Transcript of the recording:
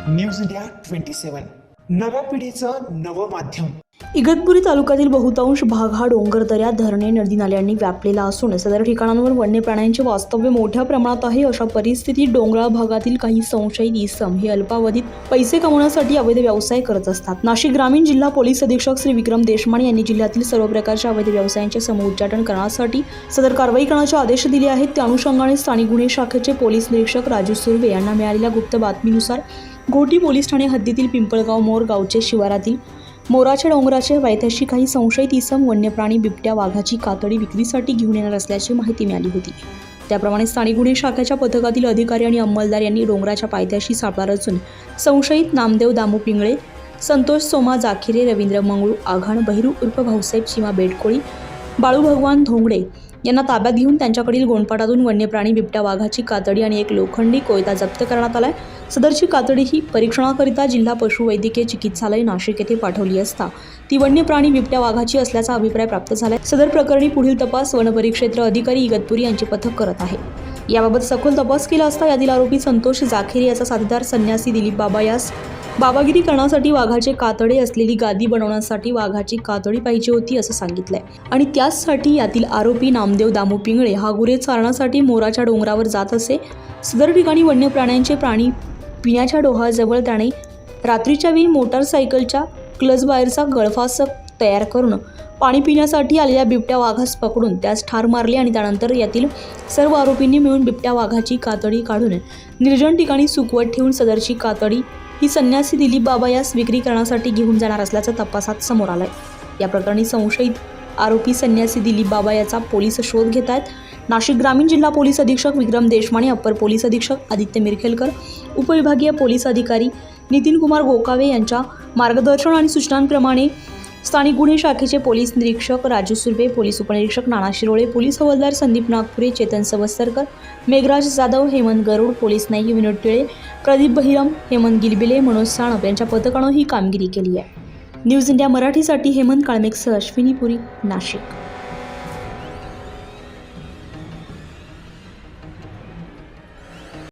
News India 27 नव्या पिढीचं नवं माध्यम। इगतपुरी तालुक्यातील बहुतांश भाग हा डोंगर, दऱ्या, धरणे, नदी नाल्यांनी व्यापलेला असून सदर ठिकाणांवर वन्य प्राण्यांचे वास्तव्य मोठ्या प्रमाणात आहे। अशा परिस्थितीत डोंगराळ भागातील काही संशयित इसम हे अल्पावधीत पैसे कमवण्यासाठी अवैध व्यवसाय करत असतात। नाशिक ग्रामीण जिल्हा पोलीस अधीक्षक श्री विक्रम देशमाने यांनी जिल्ह्यातील सर्व प्रकारच्या अवैध व्यवसायांचे समुच्चाटन करण्यासाठी सदर कारवाई करण्याचे आदेश दिले आहेत। त्या अनुषंगाने स्थानिक गुन्हे शाखेचे पोलीस निरीक्षक राजू सुर्वे यांना मिळालेल्या गुप्त बातमीनुसार घोटी पोलीस ठाणे हद्दीतील पिंपळगाव मोर गावचे शिवारातील मोराच्या डोंगराचे पायथ्याशी काही संशयित इसम वन्यप्राणी बिबट्या वाघाची कातडी विक्रीसाठी घेऊन येणार असल्याची माहिती मिळाली होती। त्याप्रमाणे स्थानिक गुन्हे शाखेच्या पथकातील अधिकारी आणि अंमलदार यांनी डोंगराच्या पायथ्याशी सापळा रचून संशयित नामदेव दामू पिंगळे, संतोष सोमा जाखिरे, रवींद्र मंगळू आघाण, बहिरू उर्फ भाऊसाहेब चिमा बेडकोळी, बाळू भगवान धोंगडे यांना ताब्यात घेऊन त्यांच्याकडील गोंडपाटातून वन्यप्राणी बिबट्या वाघाची कातडी आणि एक लोखंडी कोयता जप्त करण्यात आलाय। सदरची कातडी ही परीक्षणाकरिता जिल्हा पशुवैद्यकीय चिकित्सालय नाशिक येथे पाठवली असता ती वन्यप्राणी बिबट्या वाघाची असल्याचा अभिप्राय प्राप्त झालाय। सदर प्रकरणी पुढील तपास वनपरिक्षेत्र अधिकारी इगतपुरी यांचे पथक करत आहे। याबाबत सखोल तपास केला असता यातील आरोपी संतोष जाखेरे याचा साथीदार संन्यासी दिलीप बाबा यास बाबागिरी करण्यासाठी वाघाचे कातडे असलेली गादी बनवण्यासाठी वाघाची कातडी पाहिजे होती असं सांगितलंय आणि त्याचसाठी यातील आरोपी नामदेव दामू पिंगळे हा गुरे चारण्यासाठी मोराच्या डोंगरावर जात असे। सदर ठिकाणी वन्य प्राण्यांचे प्राणी पिण्याच्या डोहाजवळ त्याने रात्रीच्या वेळी मोटारसायकलच्या क्लच बाहेरचा गळफास तयार करून पाणी पिण्यासाठी आलेल्या बिबट्या वाघास पकडून त्यास ठार मारले आणि त्यानंतर यातील सर्व आरोपींनी मिळून बिबट्या वाघाची कातडी काढून निर्जन ठिकाणी सुकवत ठेवून सदरची कातडी ही संन्यासी दिलीप बाबा यास विक्री करण्यासाठी घेऊन जाणार असल्याचं तपासात समोर आलंय। या प्रकरणी संशयित आरोपी संन्यासी दिलीप बाबा याचा पोलीस शोध घेत आहेत। नाशिक ग्रामीण जिल्हा पोलीस अधीक्षक विक्रम देशमाने, अप्पर पोलीस अधीक्षक आदित्य मिरखेलकर, उपविभागीय पोलीस अधिकारी नितीन कुमार गोकावे यांच्या मार्गदर्शन आणि सूचनांप्रमाणे स्थानिक गुन्हे शाखेचे पोलीस निरीक्षक राजू सुर्वे, पोलीस उपनिरीक्षक नाना शिरोळे, पोलीस हवालदार संदीप नागपुरे, चेतन सवस्तरकर, मेघराज जाधव, हेमंत गरुड, पोलीस नाईक विनोद टिळे, प्रदीप बहिरम, हेमंत गिलबिले, मनोज साणप यांच्या पथकानं ही कामगिरी केली आहे। न्यूज इंडिया मराठीसाठी हेमंत काळमेकसह अश्विनी पुरी, नाशिक।